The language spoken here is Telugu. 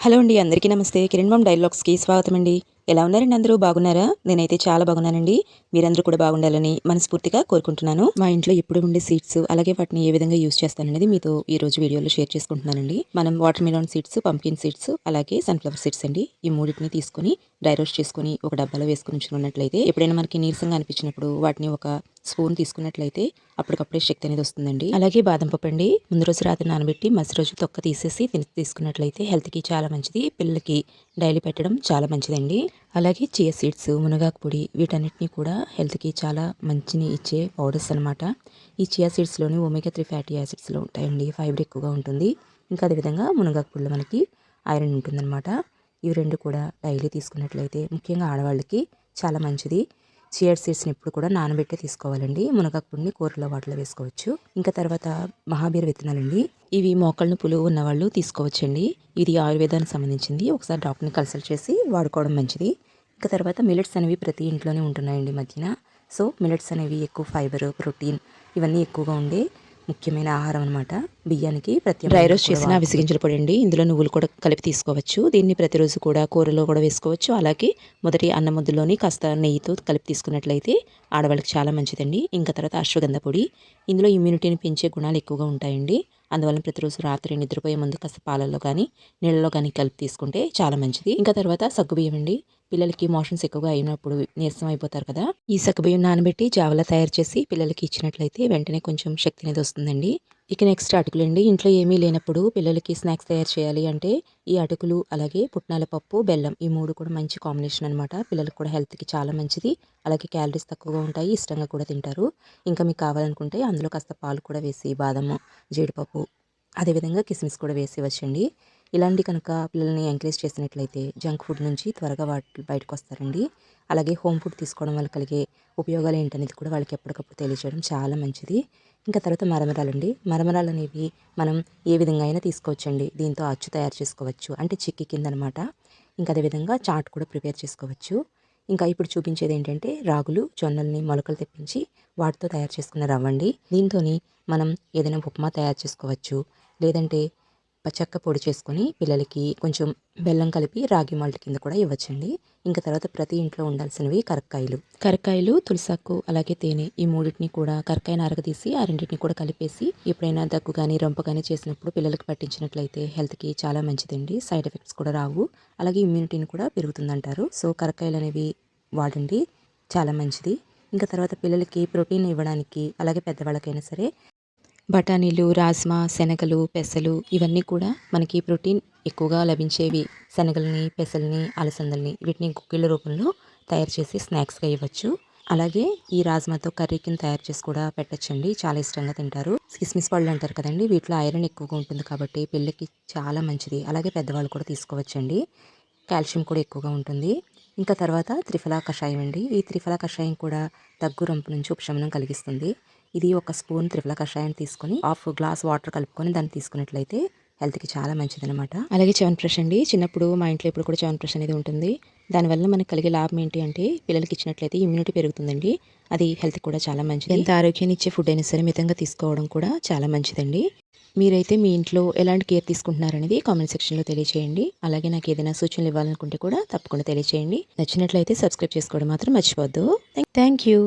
హలో అండి, అందరికీ నమస్తే. కిరణ్ మామ్ డైలాగ్స్కి స్వాగతం అండి. ఎలా ఉన్నారండి? అందరూ బాగున్నారా? నేనైతే చాలా బాగున్నానండి. మీరందరూ కూడా బాగుండాలని మనస్ఫూర్తిగా కోరుకుంటున్నాను. మా ఇంట్లో ఎప్పుడు ఉండే సీడ్స్ అలాగే వాటిని ఏ విధంగా యూస్ చేస్తాననేది మీతో ఈ రోజు వీడియోలో షేర్ చేసుకుంటున్నానండి. మనం watermelon seeds, pumpkin seeds అలాగే సన్ఫ్లవర్ సీడ్స్ అండి, ఈ మూడింటిని తీసుకొని డ్రై రోస్ట్ చేసుకొని ఒక డబ్బాలో వేసుకుని ఉంచుకున్నట్లయితే ఎప్పుడైనా మనకి నీరసంగా అనిపించినప్పుడు వాటిని ఒక స్పూన్ తీసుకున్నట్లయితే అప్పటికప్పుడే శక్తి అనేది వస్తుందండి. అలాగే బాదం పప్పు అండి, ముందు రోజు రాత్రి నానబెట్టి మరుసటి రోజు తొక్క తీసేసి తీసుకున్నట్లయితే హెల్త్కి చాలా మంచిది. పిల్లలకి డైలీ పెట్టడం చాలా మంచిదండి. అలాగే చియా సీడ్స్, మునగాకు పొడి, వీటన్నిటిని కూడా హెల్త్కి చాలా మంచిని ఇచ్చే పౌడర్స్ అనమాట. ఈ చియా సీడ్స్లోని ఒమేగా 3 ఫ్యాటీ యాసిడ్స్లో ఉంటాయండి, ఫైబర్ ఎక్కువగా ఉంటుంది. ఇంకా అదేవిధంగా మునగాకు పొడిలో మనకి ఐరన్ ఉంటుందన్నమాట. ఇవి రెండు కూడా డైలీ తీసుకున్నట్లయితే ముఖ్యంగా ఆడవాళ్ళకి చాలా మంచిది. చియా సీడ్స్ని ఎప్పుడు కూడా నానబెట్టే తీసుకోవాలండి. మునగాకు పొడిని కూరలో వాటిలో వేసుకోవచ్చు. ఇంకా తర్వాత మహాబీర విత్తనాలండి, ఇవి మోకాళ్ళ నొప్పులు ఉన్నవాళ్ళు తీసుకోవచ్చండి. ఇది ఆయుర్వేదానికి సంబంధించింది. ఒకసారి డాక్టర్ని కన్సల్ట్ చేసి వాడుకోవడం మంచిది. ఇంకా తర్వాత మిలెట్స్ అనేవి ప్రతి ఇంట్లోనే ఉంటున్నాయండి మధ్యన. సో మిలెట్స్ అనేవి ఎక్కువ ఫైబర్, ప్రోటీన్ ఇవన్నీ ఎక్కువగా ఉండే ముఖ్యమైన ఆహారం అనమాట. బియ్యానికి డ్రై రోస్ట్ చేసిన విసిగించిన పొడి అండి. ఇందులో నువ్వులు కూడా కలిపి తీసుకోవచ్చు. దీన్ని ప్రతిరోజు కూడా కూరలో కూడా వేసుకోవచ్చు. అలాగే మొదటి అన్నం ముద్దలోని కాస్త నెయ్యితో కలిపి తీసుకున్నట్లయితే ఆడవాళ్ళకి చాలా మంచిదండి. ఇంకా తర్వాత అశ్వగంధ పొడి, ఇందులో ఇమ్యూనిటీని పెంచే గుణాలు ఎక్కువగా ఉంటాయండి. అందువల్ల ప్రతిరోజు రాత్రి నిద్రపోయే ముందు కాస్త పాలల్లో కానీ నీళ్ళలో కానీ కలిపి తీసుకుంటే చాలా మంచిది. ఇంకా తర్వాత సగ్గుబియ్యం అండి, పిల్లలకి మోషన్స్ ఎక్కువగా అయినప్పుడు నీరసం అయిపోతారు కదా, ఈ సగ్గుబియ్యం నానబెట్టి జావలా తయారు చేసి పిల్లలకి ఇచ్చినట్లయితే వెంటనే కొంచెం శక్తి అనేది వస్తుందండి. ఇక నెక్స్ట్ అటుకులు అండి. ఇంట్లో ఏమీ లేనప్పుడు పిల్లలకి స్నాక్స్ తయారు చేయాలి అంటే ఈ అటుకులు అలాగే పుట్నాల పప్పు, బెల్లం, ఈ మూడు కూడా మంచి కాంబినేషన్ అనమాట. పిల్లలకు కూడా హెల్త్కి చాలా మంచిది. అలాగే క్యాలరీస్ తక్కువగా ఉంటాయి, ఇష్టంగా కూడా తింటారు. ఇంకా మీకు కావాలనుకుంటే అందులో కాస్త పాలు కూడా వేసి బాదము, జీడిపప్పు, అదేవిధంగా కిస్మిస్ కూడా వేసి వచ్చండి. ఇలాంటి కనుక పిల్లల్ని ఎంకరేజ్ చేసినట్లయితే జంక్ ఫుడ్ నుంచి త్వరగా బయటకు వస్తారండి. అలాగే హోమ్ ఫుడ్ తీసుకోవడం వల్ల కలిగే ఉపయోగాలు ఏంటనేది కూడా వాళ్ళకి ఎప్పటికప్పుడు తెలియజేయడం చాలా మంచిది. ఇంకా తర్వాత మరమరాలండి. మరమరాలు అనేవి మనం ఏ విధంగా అయినా తీసుకోవచ్చండి. దీంతో అచ్చు తయారు చేసుకోవచ్చు, అంటే చిక్కీ కింద అనమాట. ఇంకా అదేవిధంగా చాట్ కూడా ప్రిపేర్ చేసుకోవచ్చు. ఇంకా ఇప్పుడు చూపించేది ఏంటంటే రాగులు, జొన్నల్ని మొలకలు తెప్పించి వాటితో తయారు చేసుకున్న రవ్వండి. దీంతో మనం ఏదైనా ఉప్మా తయారు చేసుకోవచ్చు. లేదంటే చెక్క పొడి చేసుకొని పిల్లలకి కొంచెం బెల్లం కలిపి రాగి మాల్ట్ కింద కూడా ఇవ్వచ్చండి. ఇంకా తర్వాత ప్రతి ఇంట్లో ఉండాల్సినవి కరక్కాయలు, తులసాకు అలాగే తేనె, ఈ మూడింటిని కూడా కరక్కాయని అరగదీసి ఆ రెండింటిని కూడా కలిపేసి ఎప్పుడైనా దగ్గు కానీ రొంప కానీ చేసినప్పుడు పిల్లలకి పట్టించినట్లయితే హెల్త్కి చాలా మంచిదండి. సైడ్ ఎఫెక్ట్స్ కూడా రావు, అలాగే ఇమ్యూనిటీని కూడా పెరుగుతుందంటారు. సో కరక్కాయలు అనేవి వాడండి, చాలా మంచిది. ఇంకా తర్వాత పిల్లలకి ప్రోటీన్ ఇవ్వడానికి అలాగే పెద్దవాళ్ళకైనా సరే బఠానీలు, రాజ్మా, శనగలు, పెసలు ఇవన్నీ కూడా మనకి ప్రోటీన్ ఎక్కువగా లభించేవి. శనగల్ని, పెసల్ని, అలసందల్ని వీటిని గుగ్గిళ్ళ రూపంలో తయారు చేసి స్నాక్స్గా ఇవ్వచ్చు. అలాగే ఈ రాజ్మాతో కర్రీ కింద తయారు చేసి కూడా పెట్టచ్చండి, చాలా ఇష్టంగా తింటారు. కిస్మిస్ పళ్ళు అంటారు కదండి, వీటిలో ఐరన్ ఎక్కువగా ఉంటుంది కాబట్టి పిల్లలకి చాలా మంచిది. అలాగే పెద్దవాళ్ళు కూడా తీసుకోవచ్చండి, కాల్షియం కూడా ఎక్కువగా ఉంటుంది. ఇంకా తర్వాత త్రిఫలా కషాయం అండి. ఈ త్రిఫలా కషాయం కూడా దగ్గు రొంపు నుంచి ఉపశమనం కలిగిస్తుంది. ఇది ఒక స్పూన్ త్రిఫలా కషాయం తీసుకొని హాఫ్ గ్లాస్ వాటర్ కలుపుకొని దాన్ని తీసుకున్నట్లయితే హెల్త్కి చాలా మంచిదనమాట. అలాగే చ్యవన్ప్రాష్ అండి. చిన్నప్పుడు మా ఇంట్లో ఇప్పుడు కూడా చ్యవన్ప్రాష్ అనేది ఉంటుంది. దానివల్ల మనకు కలిగే లాభం ఏంటి అంటే పిల్లలకి ఇచ్చినట్లయితే ఇమ్యూనిటీ పెరుగుతుందండి. అది హెల్త్ కూడా చాలా మంచిది. ఎంత ఆరోగ్యాన్ని ఇచ్చే ఫుడ్ అయినా సరే మితంగా తీసుకోవడం కూడా చాలా మంచిదండి. మీరైతే మీ ఇంట్లో ఎలాంటి కేర్ తీసుకుంటున్నారనేది కామెంట్ సెక్షన్లో తెలియచేయండి. అలాగే నాకు ఏదైనా సూచనలు ఇవ్వాలనుకుంటే కూడా తప్పకుండా తెలియచేయండి. నచ్చినట్లయితే సబ్స్క్రైబ్ చేసుకోవడం మాత్రం మర్చిపోవద్దు. Thank you.